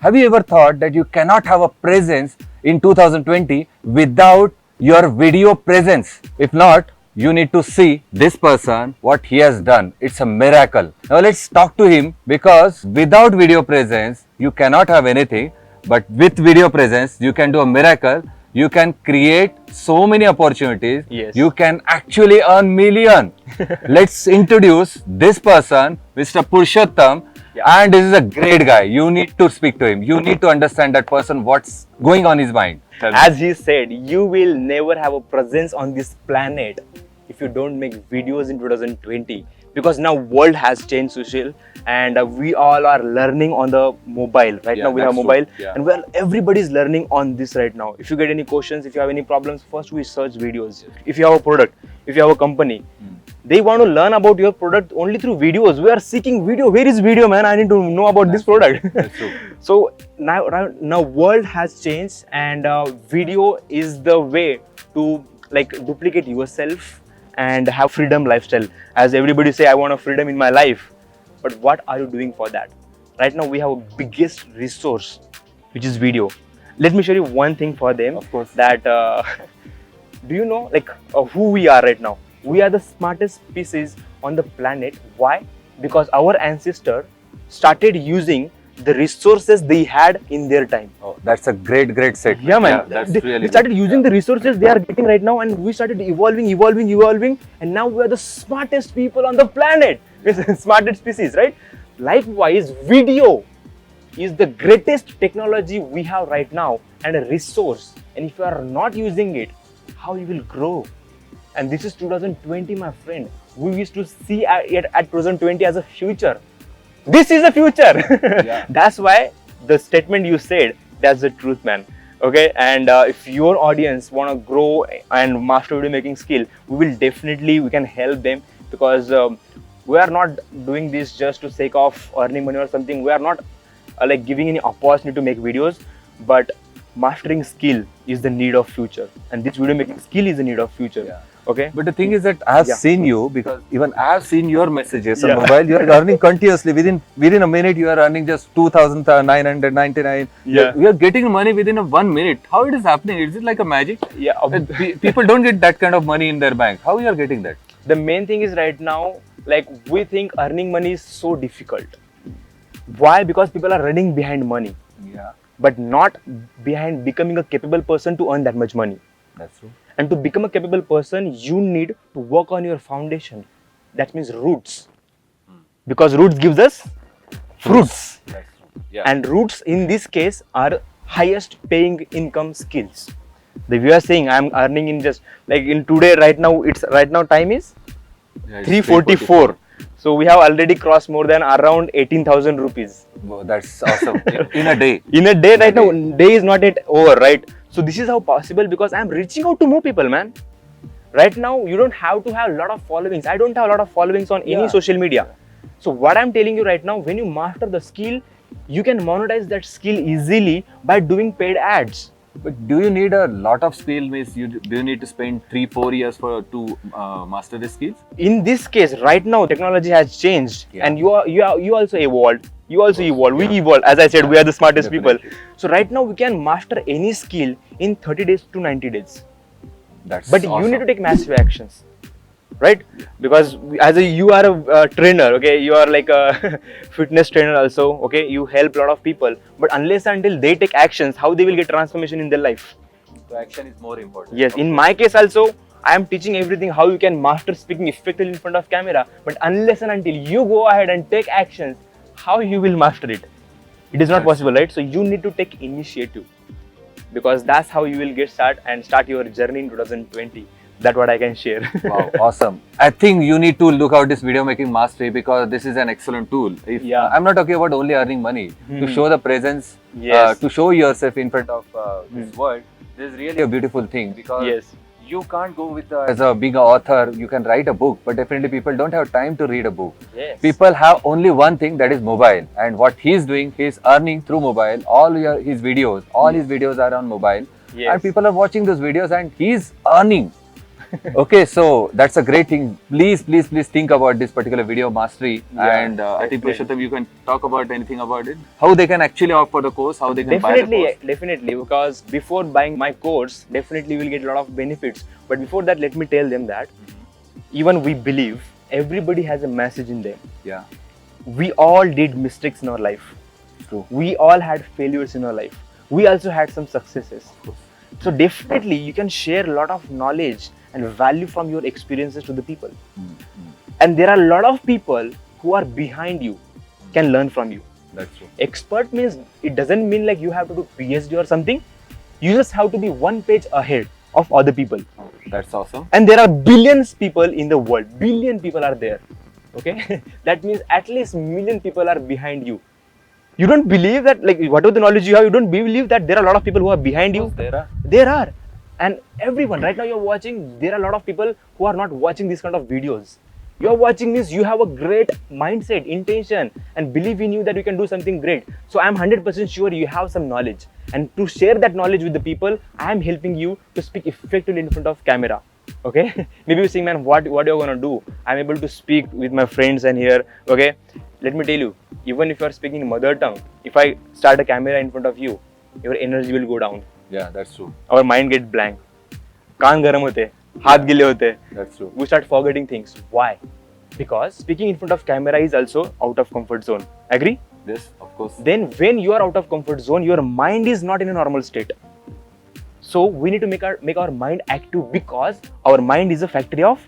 Have you ever thought that you cannot have a presence in 2020 without your video presence? If not, you need to see this person, what he has done. It's a miracle. Now let's talk to him, because without video presence, you cannot have anything. But with video presence, you can do a miracle. You can create so many opportunities. Yes. You can actually earn million. Let's introduce this person, Mr. Purushottam. Yeah. And this is a great guy. You need to speak to him. You need to understand that person, what's going on his mind. Tell me. As he said, you will never have a presence on this planet if you don't make videos in 2020, because now world has changed, Sushil, and we all are learning on the mobile right Yeah, now. We have that's mobile, true. Yeah. and well, everybody's learning on this right now. If you get any questions, if you have any problems, first we search videos. If you have a product, if you have a company, they want to learn about your product only through videos. We are seeking video. Where is video, man? I need to know about this product. That's true. So now world has changed, and video is the way to like duplicate yourself and have freedom lifestyle. As everybody say, I want a freedom in my life, but what are you doing for that? Right now we have a biggest resource, which is video. Let me show you one thing for them. Of course. That do you know like who we are right now? We are the smartest species on the planet. Why? Because our ancestor started using the resources they had in their time. Oh, that's a great set. Yeah, man. that's they, really they started good. using the resources they are getting right now, and we started evolving, and now we are the smartest people on the planet. We're the smartest species, right? Likewise, video is the greatest technology we have right now and a resource. And if you are not using it, how you will grow? And this is 2020, my friend. We used to see at 2020 as a future. This is the future. Yeah. That's why the statement you said, that's the truth, man. Okay, and if your audience want to grow and master video making skill, we can help them, because we are not doing this just to sake of earning money or something. We are not like giving any opportunity to make videos, but mastering skill is the need of future, and this video making skill is the need of future. Yeah. Okay. But the thing is that I've Yeah. seen you, because even I've seen your messages Yeah. on mobile. You are earning continuously. Within a minute, you are earning just 2,999. Yeah. We are getting money within a 1 minute. How it is happening? Is it like a magic? Yeah. People don't get that kind of money in their bank. How you are getting that? The main thing is right now, like we think earning money is so difficult. Why? Because people are running behind money, Yeah, but not behind becoming a capable person to earn that much money. that's true. And to become a capable person, you need to work on your foundation. That means roots. Because roots gives us fruits. That's true. Yeah. And roots in this case are highest paying income skills. The we are saying I'm earning in just like in today right now time is Yeah, it's 344. So we have already crossed more than around 18,000 rupees. Wow, that's awesome. In a day. In a day right now, day is not yet over, right? So this is how possible, because I'm reaching out to more people, man. Right now, you don't have to have a lot of followings. I don't have a lot of followings on any Yeah. social media. So what I'm telling you right now, when you master the skill, you can monetize that skill easily by doing paid ads. But do you need a lot of skill? Means do you need to spend 3-4 years to master the skills? In this case, right now, technology has changed, Yeah. and you also evolved. You also evolved. We evolved. As I said, we are the smartest Definitely. people. So right now, we can master any skill in 30 days to 90 days. That's But awesome. you need to take massive actions, right? Because you are a trainer, okay? You are like a fitness trainer also, okay? You help a lot of people, but unless until they take actions, how they will get transformation in their life? So action is more important. Yes, in my case also, I am teaching everything how you can master speaking effectively in front of camera, but unless and until you go ahead and take actions, how you will master it? It is not Yes. possible, right? So you need to take initiative, because that's how you will start your journey in 2020. That's what I can share. Wow, awesome. I think you need to look out this video making mastery, because this is an excellent tool. Yeah. I'm not talking about only earning money. To show the presence, Yes. to show yourself in front of this world, this is really a beautiful thing, because Yes. you can't go with as a big author, you can write a book, but definitely people don't have time to read a book. Yes. People have only one thing, that is mobile, and what he's doing, he's earning through mobile. His videos are on mobile, Yes. and people are watching those videos and he's earning. Okay, so that's a great thing. Please, please, please think about this particular video mastery. Yeah, And I think definitely. Purushottam, you can talk about anything about it. How they can actually opt for the course, how they can buy the course. Definitely, because before buying my course, definitely you will get a lot of benefits. But before that, let me tell them that even we believe everybody has a message in them. Yeah, We all did mistakes in our life. true. We all had failures in our life. We also had some successes. So definitely you can share a lot of knowledge and value from your experiences to the people. And there are a lot of people who are behind you, can learn from you. That's true. Expert means, it doesn't mean like you have to do PhD or something. You just have to be one page ahead of other people. That's awesome. And there are billions people in the world. Billion people are there. Okay? That means at least million people are behind you. You don't believe that, like, whatever the knowledge you have, you don't believe that there are a lot of people who are behind you. There are. There are. And everyone, right now you're watching, there are a lot of people who are not watching these kind of videos. You're watching this, you have a great mindset, intention, and believe in you that you can do something great. So I'm 100% sure you have some knowledge. And to share that knowledge with the people, I'm helping you to speak effectively in front of camera. Okay? Maybe you're saying, man, what you're gonna do? I'm able to speak with my friends and here. Okay? Let me tell you, even if you're speaking mother tongue, if I start a camera in front of you, your energy will go down. Yeah, that's true. Our mind gets blank. कान गरम होते, हाथ गीले होते. That's true. We start forgetting things. Why? Because speaking in front of camera is also out of comfort zone. Agree? Yes, of course. Then when you are out of comfort zone, your mind is not in a normal state. So we need to make our mind active, because our mind is a factory of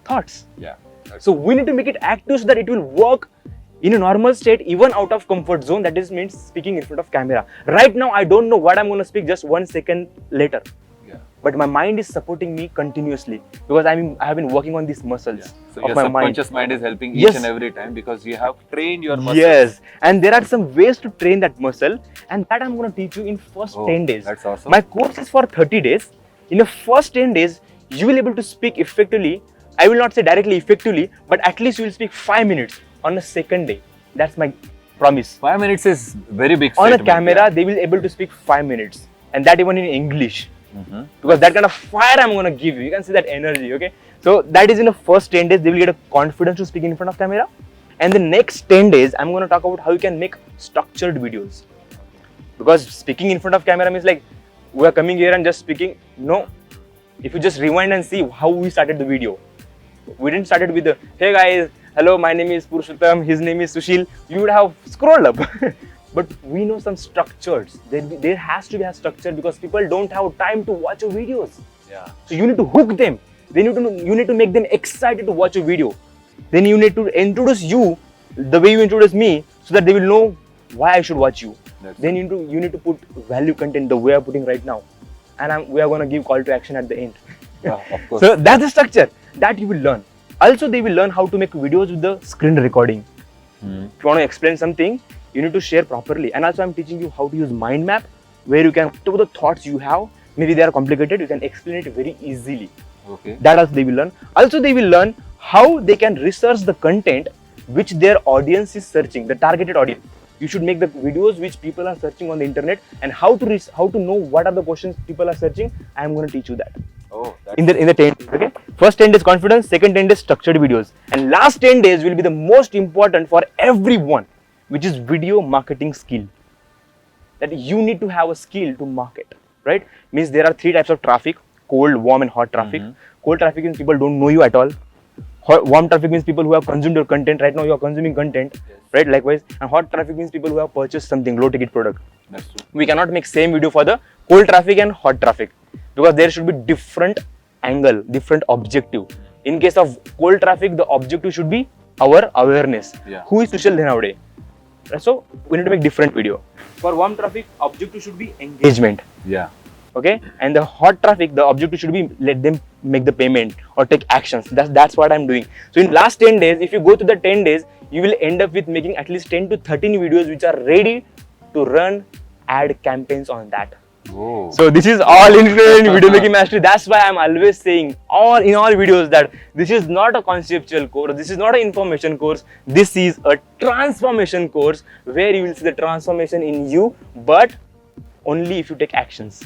thoughts. Yeah. So we need to make it active so that it will work in a normal state, even out of comfort zone. That is means speaking in front of camera. Right now, I don't know what I'm going to speak just 1 second later. Yeah. But my mind is supporting me continuously, because I have been working on these muscles So of your my mind. subconscious mind is helping each Yes. and every time because you have trained your muscles. Yes, and there are some ways to train that muscle, and that I'm going to teach you in first Oh, 10 days. that's awesome. My course is for 30 days. In the first 10 days, you will be able to speak effectively. I will not say directly effectively, but at least you will speak 5 minutes on the second day. That's my promise. 5 minutes is very big On a statement, camera, yeah. they will able to speak 5 minutes, and that even in English. Mhm. Because that kind of fire I'm gonna give you. You can see that energy, okay? So that is in the first 10 days, they will get a confidence to speak in front of camera. And the next 10 days, I'm gonna talk about how you can make structured videos. Because speaking in front of camera means like, we are coming here and just speaking. No. If you just rewind and see how we started the video. We didn't start it with the, hey guys, hello, my name is Purushottam, his name is Sushil. You would have scrolled up. But we know some structures. There has to be a structure, because people don't have time to watch your videos. Yeah. So you need to hook them. You need to make them excited to watch your video. Then you need to introduce you the way you introduce me, so that they will know why I should watch you. That's Then you need to put value content the way I'm putting right now. And we are going to give call to action at the end. Yeah, of course. So that's the structure that you will learn. Also, they will learn how to make videos with the screen recording. If you want to explain something, you need to share properly. And also, I'm teaching you how to use mind map, where you can, whatever the thoughts you have, maybe they are complicated, you can explain it very easily. Okay. That also they will learn. Also, they will learn how they can research the content which their audience is searching, the targeted audience. You should make the videos which people are searching on the internet, and how to know what are the questions people are searching. I am going to teach you that. Oh, that's In the 10 days, okay? First 10 days confidence, second 10 days structured videos, and last 10 days will be the most important for everyone, which is video marketing skill. That you need to have a skill to market, right? Means there are 3 types of traffic: cold, warm, and hot traffic. Cold traffic means people don't know you at all. Warm traffic means people who have consumed your content. Right now you are consuming content, right? Likewise. And hot traffic means people who have purchased something, low ticket product. That's true. We cannot make same video for the cold traffic and hot traffic, because there should be different angle, different objective. In case of cold traffic, the objective should be our awareness. Yeah. Who is Sushil Dhenawade? So we need to make different video. For warm traffic, objective should be engagement. Yeah. Okay, and the hot traffic, the objective should be let them make the payment or take actions. That's what I'm doing. So in last 10 days, if you go to the 10 days, you will end up with making at least 10 to 13 videos which are ready to run ad campaigns on that. Oh. So this is all included in video making mastery. That's why I'm always saying in all videos that this is not a conceptual course, this is not an information course, this is a transformation course where you will see the transformation in you, but only if you take actions.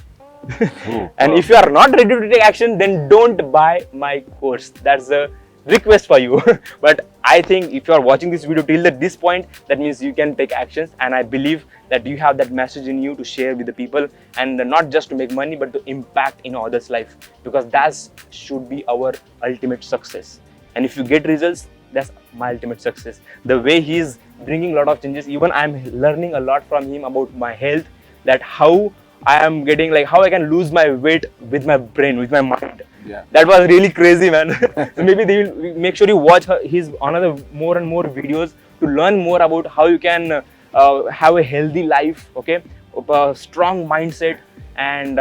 And if you are not ready to take action, then don't buy my course. That's the request for you. But I think if you are watching this video till this point, that means you can take actions, and I believe that you have that message in you to share with the people, and not just to make money but to impact in others' life, because that should be our ultimate success. And if you get results, that's my ultimate success. The way he is bringing a lot of changes, even I'm learning a lot from him about my health, that how I am getting, like how I can lose my weight with my brain, with my mind. Yeah. That was really crazy, man. So maybe they will make sure you watch his another more and more videos to learn more about how you can have a healthy life, okay, a strong mindset, and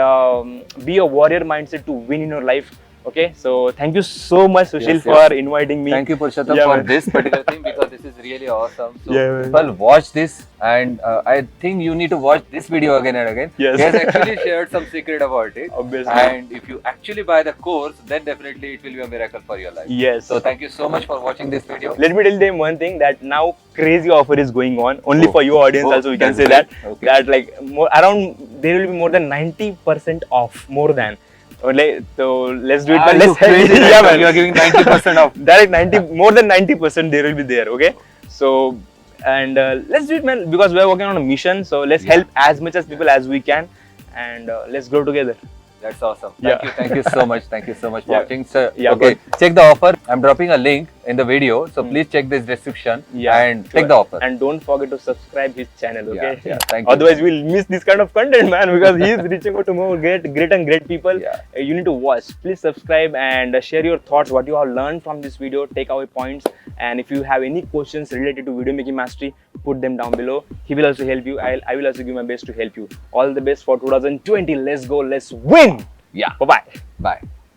be a warrior mindset to win in your life. Okay, so thank you so much, Sushil, Yes, for yes. inviting me. Thank you, Purushottam, Yeah, for man. this particular thing, because this is really awesome. So Yeah, man. people watch this, and I think you need to watch this video again and again. Yes. He has actually shared some secret about it. Obviously. And if you actually buy the course, then definitely it will be a miracle for your life. Yes. So thank you so much for watching this video. Let me tell them one thing, that now crazy offer is going on only Oh. for your audience. Oh, Also, we can that's say great. that Okay. that like around there will be more than 90% off, more than. So let's do it. Ah, But you let's help. crazy, Yeah, man. man. You are giving 90% off. Direct 90, more than 90% there will be there. Okay, so and let's do it, man, because we are working on a mission. So let's Yeah. help as much as people as we can, and let's grow together. That's awesome. Yeah. Thank you so much. Thank you so much for Yeah. watching. So, Yeah, okay, good. check the offer. I'm dropping a link in the video, so please check this description and sure. take the offer. And don't forget to subscribe his channel, okay? Yeah, thank you. Otherwise, we'll miss this kind of content, man, because he is reaching out to more great people. Yeah. You need to watch. Please subscribe and share your thoughts, what you have learned from this video. Take away points. And if you have any questions related to video making mastery, put them down below. He will also help you. I will also give my best to help you. All the best for 2020. Let's go. Let's win. Yeah. Bye-bye. Bye.